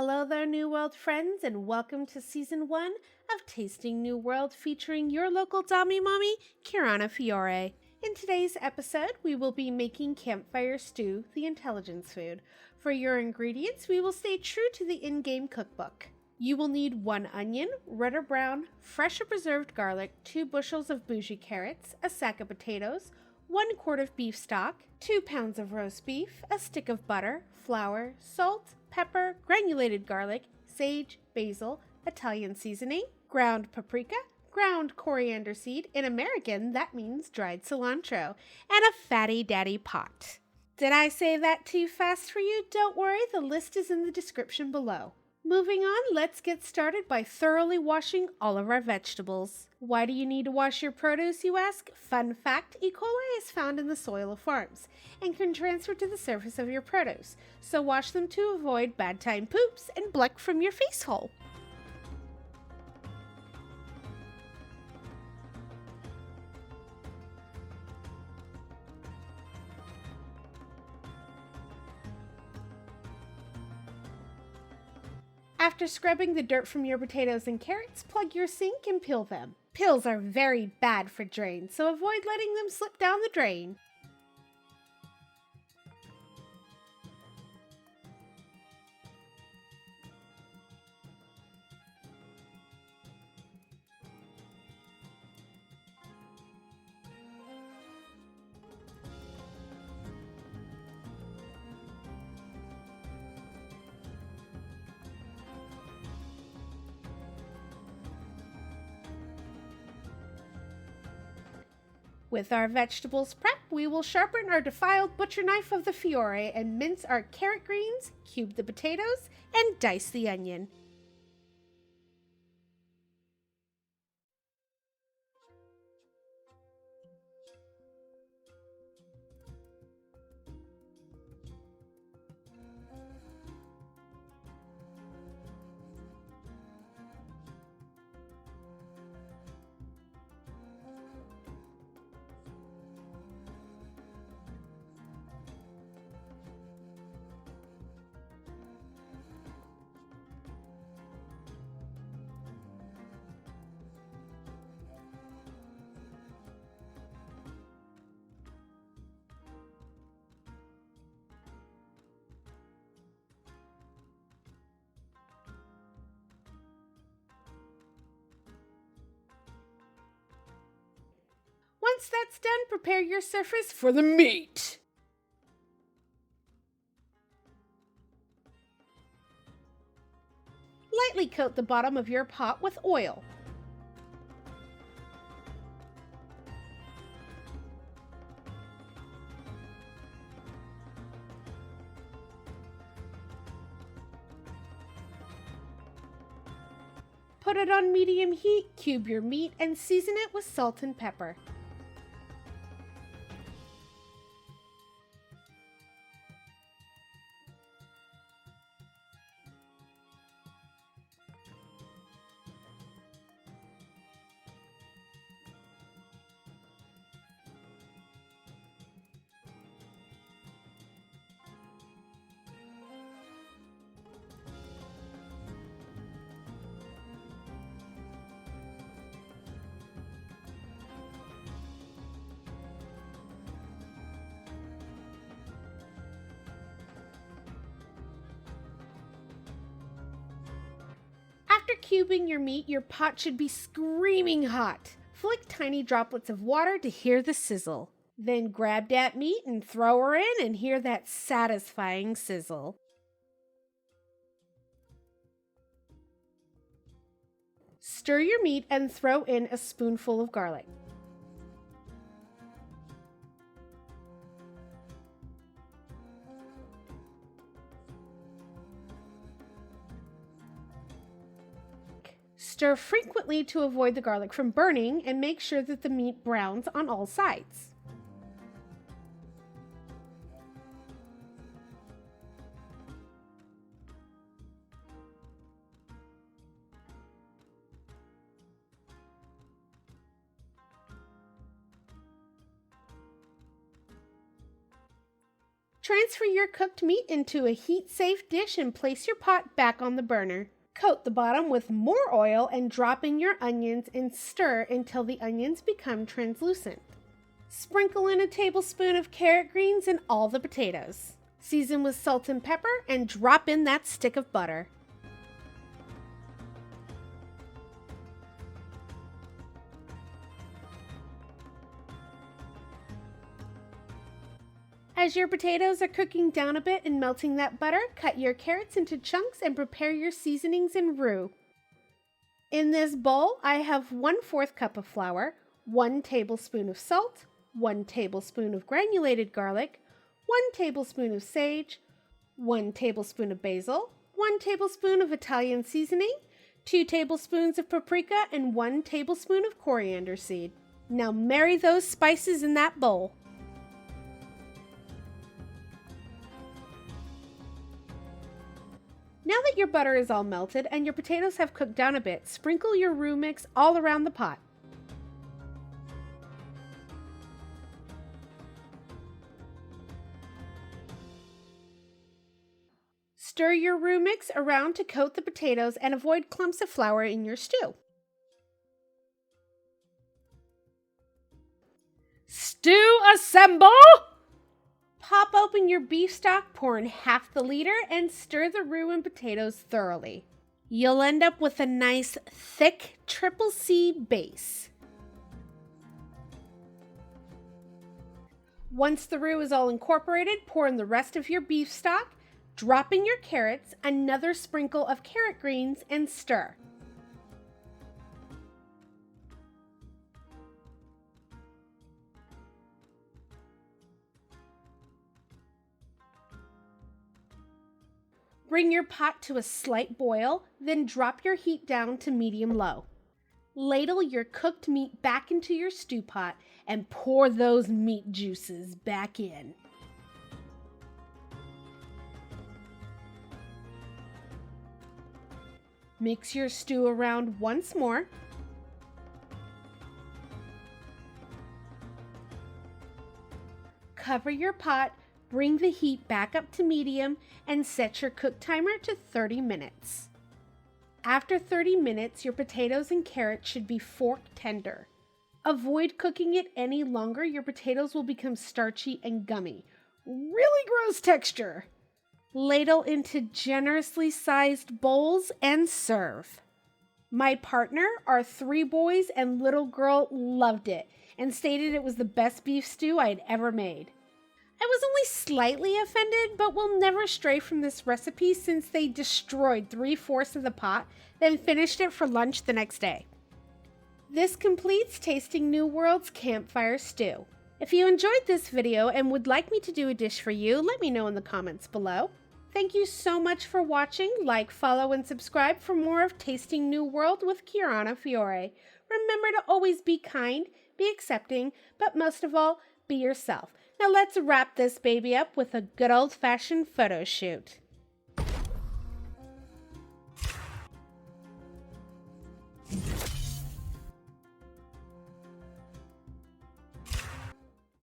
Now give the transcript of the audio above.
Hello there, New World friends, and welcome to Season 1 of Tasting New World featuring your local Dami Mommy, Kirana Fiore. In today's episode, we will be making campfire stew, the intelligence food. For your ingredients, we will stay true to the in-game cookbook. You will need 1 onion, red or brown, fresh or preserved garlic, 2 bushels of bougie carrots, a sack of potatoes, 1 quart of beef stock, 2 pounds of roast beef, a stick of butter, flour, salt, pepper, granulated garlic, sage, basil, Italian seasoning, ground paprika, ground coriander seed, in American that means dried cilantro, and a fatty daddy pot. Did I say that too fast for you? Don't worry, the list is in the description below. Moving on, let's get started by thoroughly washing all of our vegetables. Why do you need to wash your produce, you ask? Fun fact, E. coli is found in the soil of farms and can transfer to the surface of your produce, so wash them to avoid bad time poops and bleck from your face hole. After scrubbing the dirt from your potatoes and carrots, plug your sink and peel them. Pills are very bad for drains, so avoid letting them slip down the drain. With our vegetables prepped, we will sharpen our defiled butcher knife of the Fiore and mince our carrot greens, cube the potatoes, and dice the onion. Once that's done, prepare your surface for the meat. Lightly coat the bottom of your pot with oil. Put it on medium heat, cube your meat, and season it with salt and pepper. After cubing your meat, your pot should be screaming hot. Flick tiny droplets of water to hear the sizzle. Then grab that meat and throw her in and hear that satisfying sizzle. Stir your meat and throw in a spoonful of garlic. Stir frequently to avoid the garlic from burning and make sure that the meat browns on all sides. Transfer your cooked meat into a heat-safe dish and place your pot back on the burner. Coat the bottom with more oil and drop in your onions and stir until the onions become translucent. Sprinkle in a tablespoon of carrot greens and all the potatoes. Season with salt and pepper and drop in that stick of butter. As your potatoes are cooking down a bit and melting that butter, cut your carrots into chunks and prepare your seasonings and roux. In this bowl, I have 1/4 cup of flour, 1 tablespoon of salt, 1 tablespoon of granulated garlic, 1 tablespoon of sage, 1 tablespoon of basil, 1 tablespoon of Italian seasoning, 2 tablespoons of paprika, and 1 tablespoon of coriander seed. Now marry those spices in that bowl. Now that your butter is all melted and your potatoes have cooked down a bit, sprinkle your roux mix all around the pot. Stir your roux mix around to coat the potatoes and avoid clumps of flour in your stew. Stew assemble! Pop open your beef stock, pour in half the liter, and stir the roux and potatoes thoroughly. You'll end up with a nice, thick triple C base. Once the roux is all incorporated, pour in the rest of your beef stock, drop in your carrots, another sprinkle of carrot greens, and stir. Bring your pot to a slight boil, then drop your heat down to medium-low. Ladle your cooked meat back into your stew pot and pour those meat juices back in. Mix your stew around once more. Cover your pot. Bring the heat back up to medium and set your cook timer to 30 minutes. After 30 minutes, your potatoes and carrots should be fork tender. Avoid cooking it any longer. Your potatoes will become starchy and gummy. Really gross texture. Ladle into generously sized bowls and serve. My partner, our 3 boys and little girl loved it and stated it was the best beef stew I had ever made. I was only slightly offended, but will never stray from this recipe since they destroyed 3/4 of the pot, then finished it for lunch the next day. This completes Tasting New World's campfire stew. If you enjoyed this video and would like me to do a dish for you, let me know in the comments below. Thank you so much for watching. Like, follow, and subscribe for more of Tasting New World with Kirana Fiore. Remember to always be kind, be accepting, but most of all, be yourself. Now let's wrap this baby up with a good old-fashioned photo shoot.